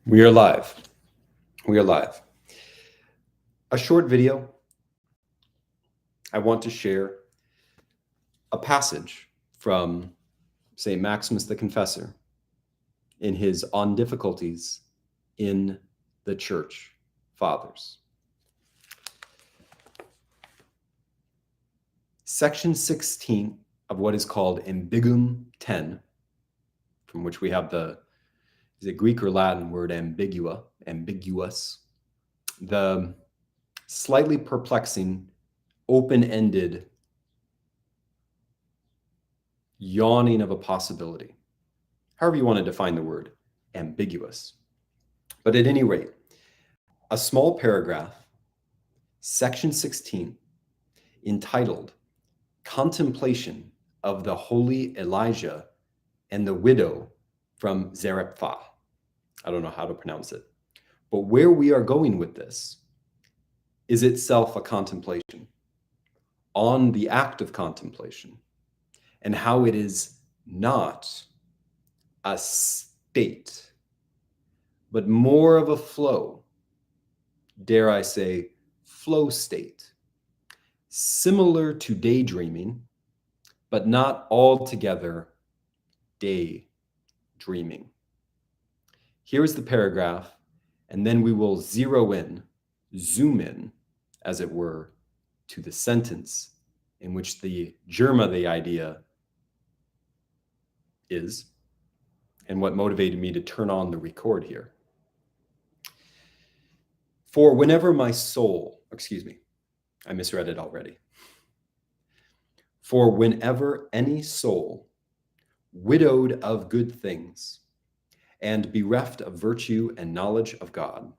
We are live. We are live. A short video. I want to share a passage from St. Maximus the Confessor in his On Difficulties in the Church Fathers. Section 16 of what is called Ambiguum 10, from which we have the Greek or Latin word ambiguous, the slightly perplexing, open-ended yawning of a possibility, however you want to define the word ambiguous. But at any rate, a small paragraph, section 16, entitled Contemplation of the Holy Elijah and the Widow from Zarephath. I don't know how to pronounce it. But where we are going with this is itself a contemplation on the act of contemplation and how it is not a state, but more of a flow, dare I say, flow state, similar to daydreaming, but not altogether daydreaming. Here is the paragraph, and then we will zoom in, as it were, to the sentence in which the germ of the idea is, and what motivated me to turn on the record here. For whenever my soul, I misread it already. For whenever any soul, widowed of good things, and bereft of virtue and knowledge of God,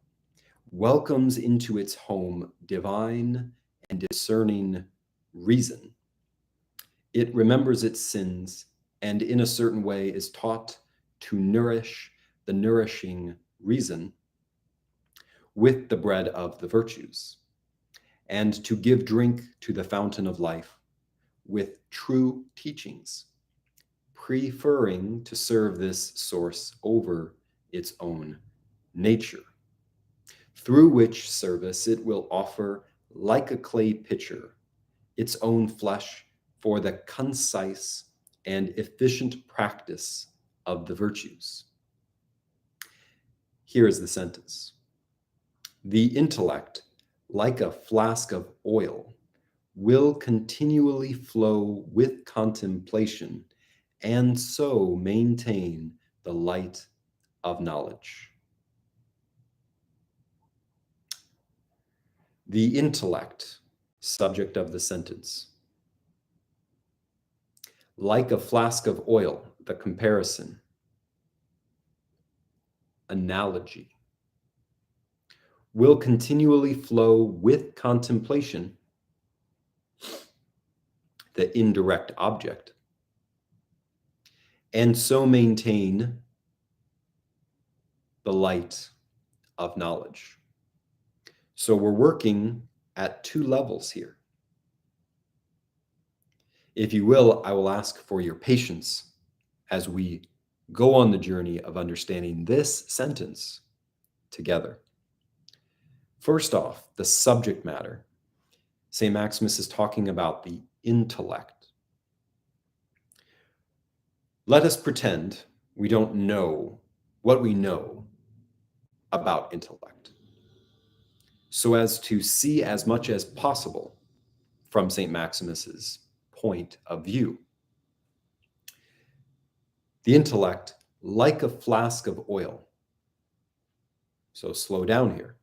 welcomes into its home divine and discerning reason, it remembers its sins and in a certain way is taught to nourish the nourishing reason with the bread of the virtues, and to give drink to the fountain of life with true teachings, preferring to serve this source over its own nature, through which service it will offer, like a clay pitcher, its own flesh for the concise and efficient practice of the virtues. Here is the sentence. The intellect, like a flask of oil, will continually flow with contemplation and so maintain the light of knowledge. The intellect, subject of the sentence. Like a flask of oil, the comparison. Analogy. Will continually flow with contemplation, the indirect object, and so maintain the light of knowledge. So we're working at two levels here. If you will, I will ask for your patience as we go on the journey of understanding this sentence together. First off, the subject matter. St. Maximus is talking about the intellect. Let us pretend we don't know what we know about intellect, so as to see as much as possible from St. Maximus's point of view. The intellect, like a flask of oil. So slow down here.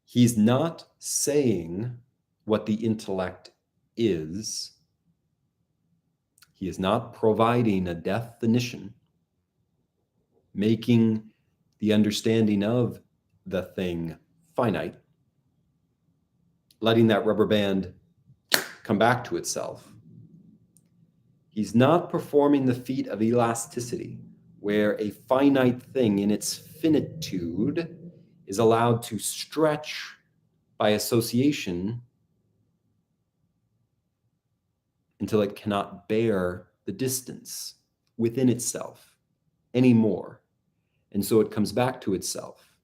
He's not saying what the intellect is. He is not providing a definition, making the understanding of the thing finite, letting that rubber band come back to itself. He's not performing the feat of elasticity, where a finite thing in its finitude is allowed to stretch by association until it cannot bear the distance within itself anymore. And so it comes back to itself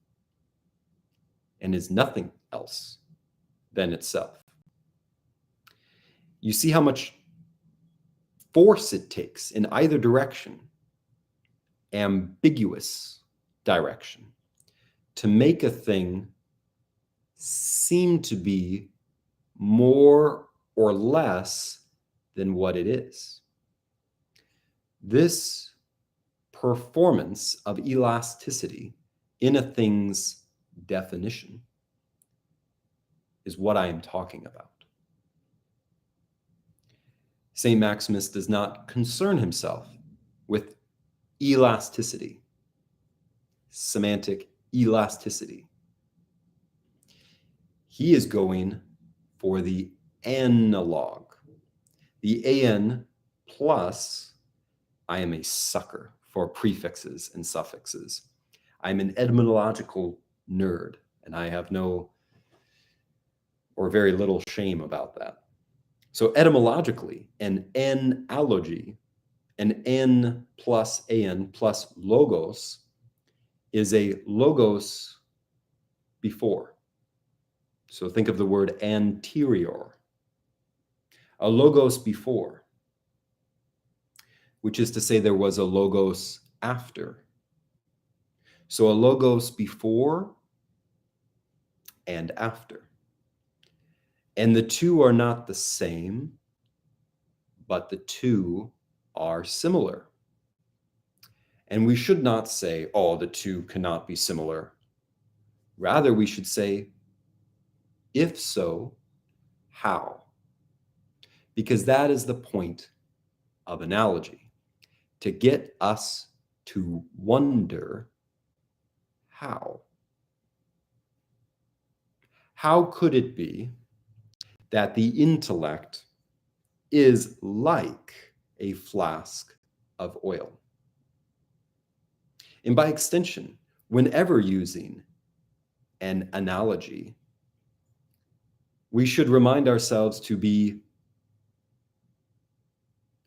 and is nothing else than itself. You see how much force it takes in either direction, ambiguous direction, to make a thing seem to be more or less than what it is. This performance of elasticity in a thing's definition is what I am talking about. St. Maximus does not concern himself with elasticity, semantic elasticity. He is going for the analog. The an plus, I am a sucker for prefixes and suffixes. I'm an etymological nerd, and I have no or very little shame about that. So etymologically, an analogy, an n plus an plus logos, is a logos before. So think of the word anterior. A logos before, which is to say there was a logos after. So a logos before and after. And the two are not the same, but the two are similar. And we should not say, oh, the two cannot be similar. Rather, we should say, if so, how? Because that is the point of analogy, to get us to wonder how. How could it be that the intellect is like a flask of oil? And by extension, whenever using an analogy, we should remind ourselves to be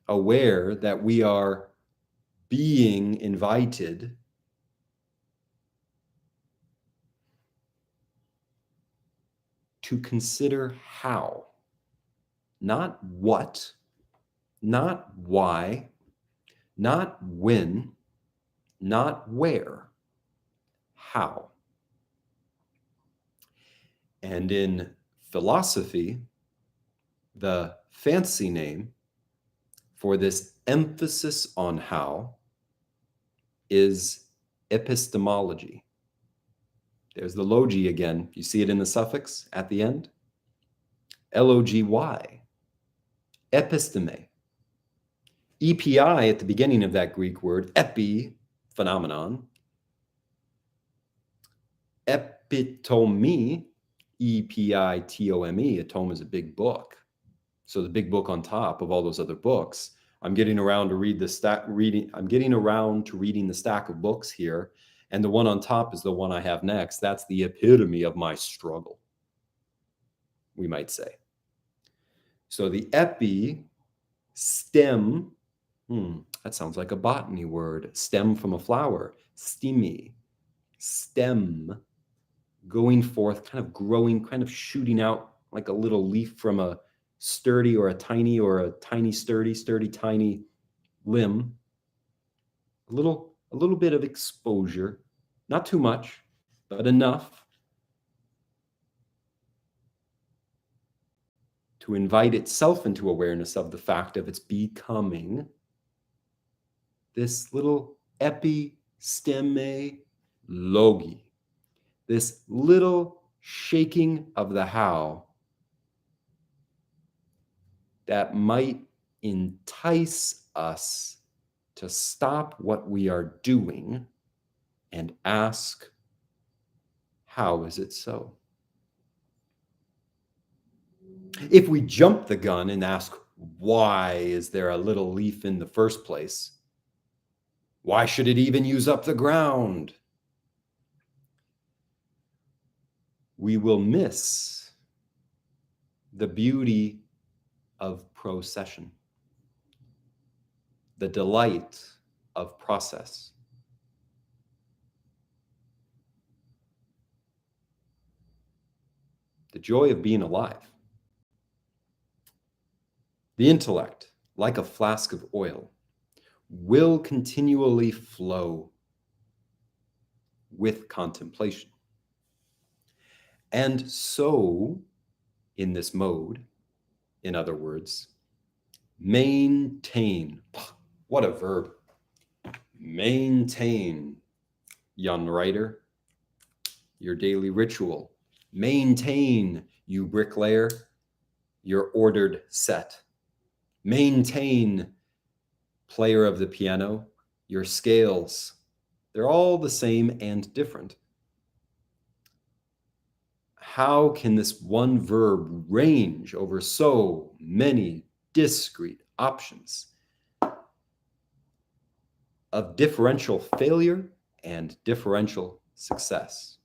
aware that we are being invited to consider how, not what, not why, not when, not where, how. And in philosophy, the fancy name for this emphasis on how is epistemology. There's the logy again. You see it in the suffix at the end? L-O-G-Y. Episteme. EPI at the beginning of that Greek word, epi, phenomenon. Epitome, E-P-I-T-O-M-E. A tome is a big book. So the big book on top of all those other books. I'm getting around to reading the stack of books here, and the one on top is the one I have next. That's the epitome of my struggle, we might say. So the epi, stem, that sounds like a botany word. Stem from a flower, stemi, stem, going forth, kind of growing, kind of shooting out like a little leaf from a sturdy or a tiny sturdy, tiny limb. A little bit of exposure, not too much, but enough to invite itself into awareness of the fact of its becoming this little episteme logi, this little shaking of the how that might entice us to stop what we are doing and ask, how is it so? If we jump the gun and ask, why is there a little leaf in the first place? Why should it even use up the ground? We will miss the beauty of procession, the delight of process. the joy of being alive. The intellect, like a flask of oil, will continually flow with contemplation. And so, in this mode, in other words, maintain. What a verb. Maintain, young writer, your daily ritual. Maintain, you bricklayer, your ordered set. Maintain, player of the piano, your scales. They're all the same and different. How can this one verb range over so many discrete options of differential failure and differential success?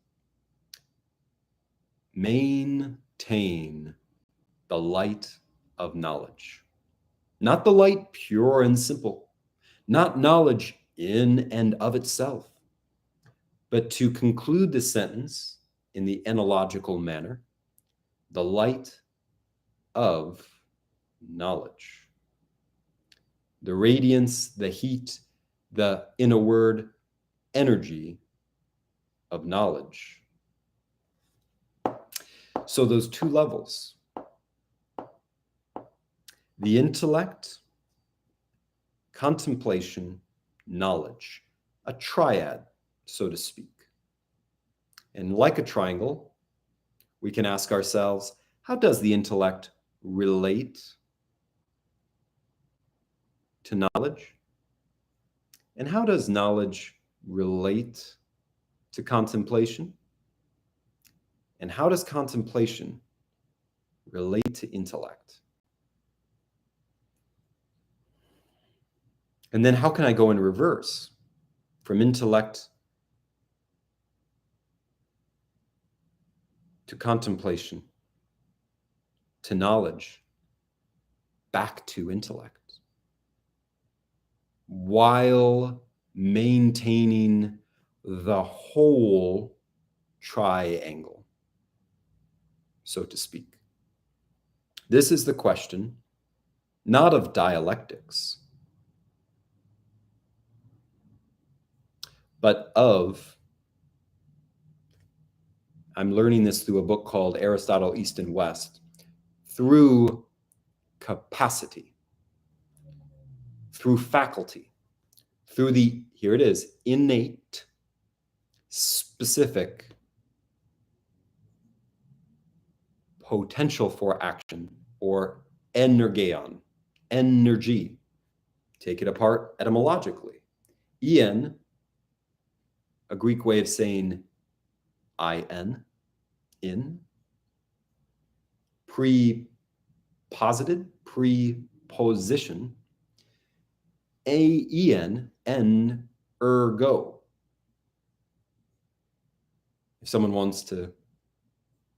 Maintain the light of knowledge. Not the light pure and simple, not knowledge in and of itself, but to conclude the sentence in the analogical manner, the light of knowledge. The radiance, the heat, the, in a word, energy of knowledge. So those two levels, the intellect, contemplation, knowledge, a triad, so to speak. And like a triangle, we can ask ourselves, how does the intellect relate to knowledge? And how does knowledge relate to contemplation? And how does contemplation relate to intellect? And then how can I go in reverse from intellect to contemplation, to knowledge, back to intellect, while maintaining the whole triangle, so to speak? This is the question, not of dialectics, but of, I'm learning this through a book called Aristotle, East and West, through capacity, through faculty, through the, here it is, innate, specific potential for action, or energeon, energy. Take it apart etymologically. En, a Greek way of saying in, preposited, preposition, en, ergo. If someone wants to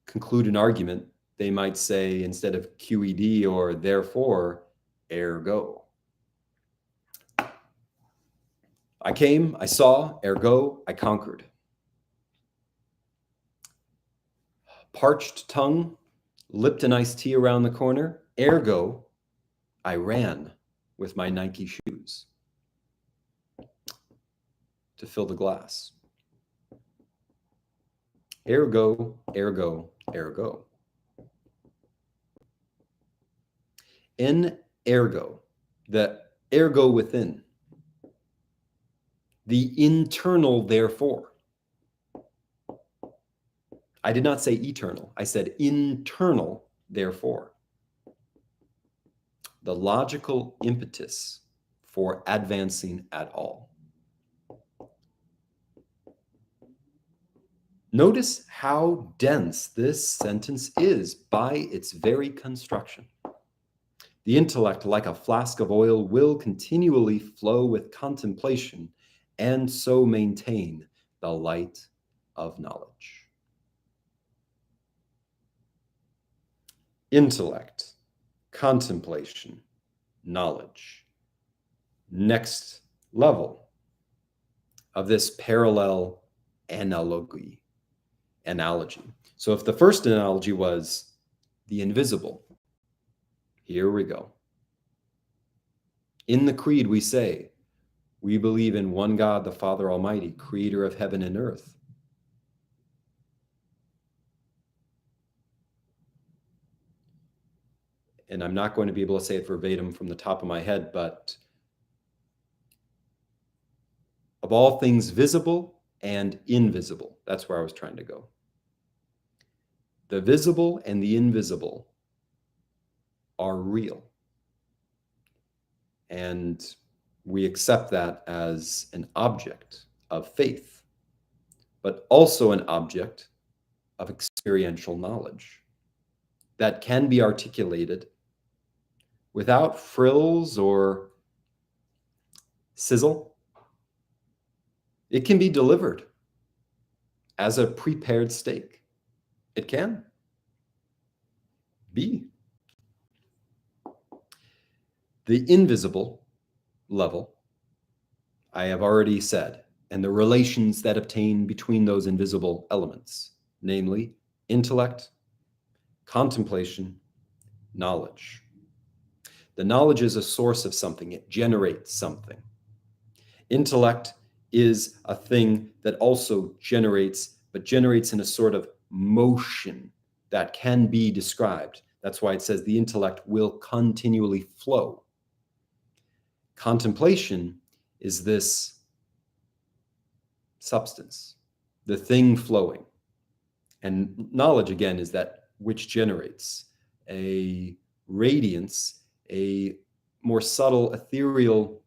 conclude an argument, they might say, instead of QED or therefore, ergo. I came, I saw, ergo, I conquered. Parched tongue, lipped an iced tea around the corner, ergo, I ran with my Nike shoes to fill the glass. Ergo, ergo, ergo. In ergo, the ergo within, the internal therefore. I did not say eternal, I said internal therefore. The logical impetus for advancing at all. Notice how dense this sentence is by its very construction. The intellect, like a flask of oil, will continually flow with contemplation and so maintain the light of knowledge. Intellect, contemplation, knowledge. Next level of this parallel analogy. analogy. So if the first analogy was the invisible, here we go. In the creed, we say, we believe in one God, the Father Almighty, creator of heaven and earth. And I'm not going to be able to say it verbatim from the top of my head, but of all things visible and invisible, that's where I was trying to go. The visible and the invisible are real. And we accept that as an object of faith, but also an object of experiential knowledge that can be articulated without frills or sizzle. It can be delivered as a prepared steak. It can be. The invisible level, I have already said, and the relations that obtain between those invisible elements, namely intellect, contemplation, knowledge. The knowledge is a source of something, it generates something. Intellect is a thing that also generates, but generates in a sort of motion that can be described. That's why it says the intellect will continually flow. Contemplation is this substance, the thing flowing. And knowledge, again, is that which generates a radiance, a more subtle, ethereal,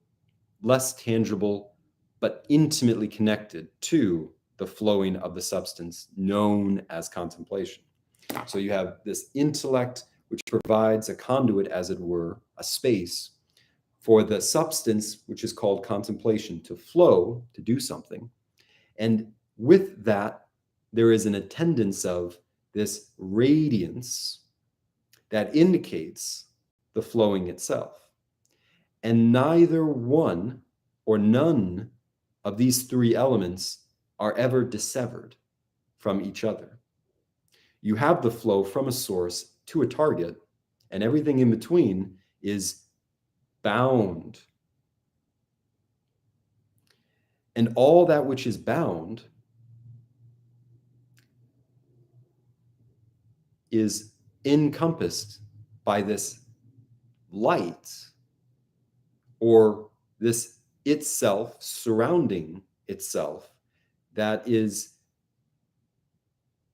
less tangible, but intimately connected to the flowing of the substance known as contemplation. So you have this intellect, which provides a conduit, as it were, a space for the substance, which is called contemplation, to flow, to do something. And with that, there is an attendance of this radiance that indicates the flowing itself. And neither one or none of these three elements are ever dissevered from each other. You have the flow from a source to a target, and everything in between is bound. And all that which is bound is encompassed by this light, or this itself surrounding itself, that is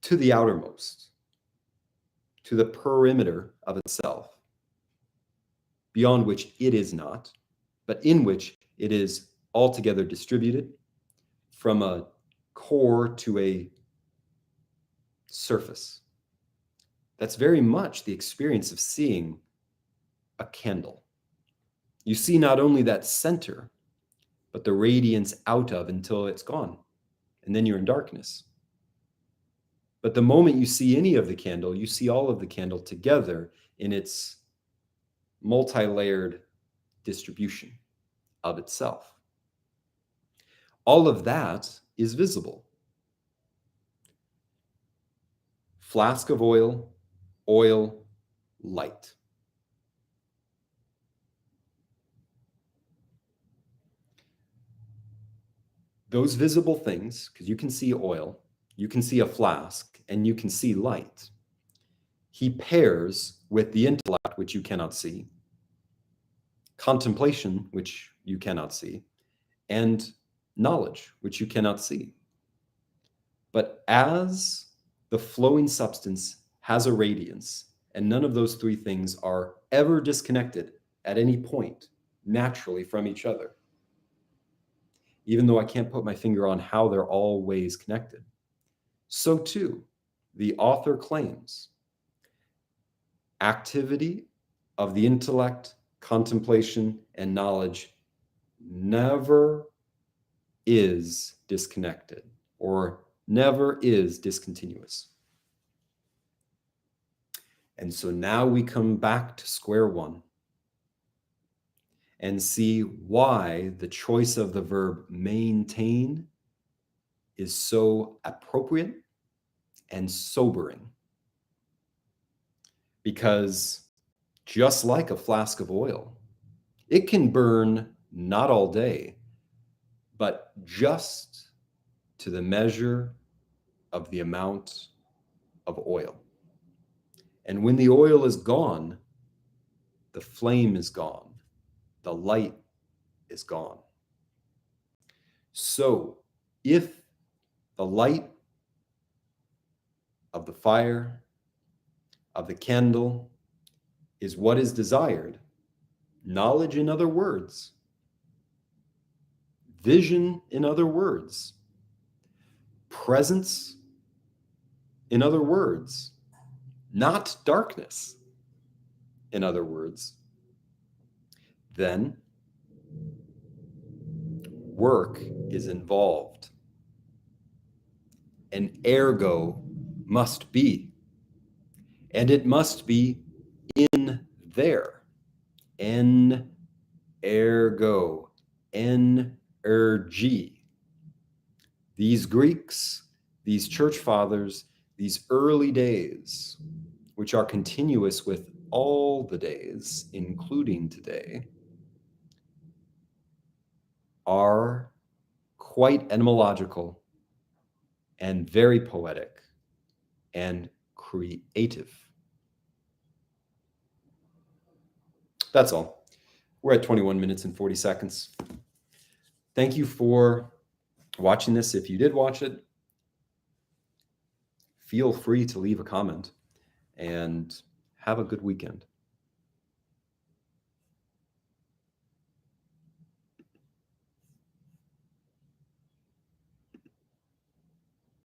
to the outermost, to the perimeter of itself, beyond which it is not, but in which it is altogether distributed from a core to a surface. That's very much the experience of seeing a candle. You see not only that center, but the radiance out of until it's gone, and then you're in darkness. But the moment you see any of the candle, you see all of the candle together in its multi-layered distribution of itself. All of that is visible. Flask of oil, light. Those visible things, because you can see oil, you can see a flask, and you can see light. He pairs with the intellect, which you cannot see, contemplation, which you cannot see, and knowledge, which you cannot see. But as the flowing substance has a radiance, and none of those three things are ever disconnected at any point naturally from each other, even though I can't put my finger on how they're always connected. So too, the author claims activity of the intellect, contemplation, and knowledge never is disconnected or never is discontinuous. And so now we come back to square one and see why the choice of the verb maintain is so appropriate and sobering. Because just like a flask of oil, it can burn not all day, but just to the measure of the amount of oil. And when the oil is gone, the flame is gone, the light is gone. So if the light of the fire, of the candle, is what is desired, knowledge in other words, vision in other words, presence in other words, not darkness in other words, then work is involved. An ergo must be, and it must be in there. En ergo, energy. These Greeks, these church fathers, these early days, which are continuous with all the days, including today, are quite etymological and very poetic and creative. That's all. We're at 21 minutes and 40 seconds. Thank you for watching this. If you did watch it, feel free to leave a comment and have a good weekend.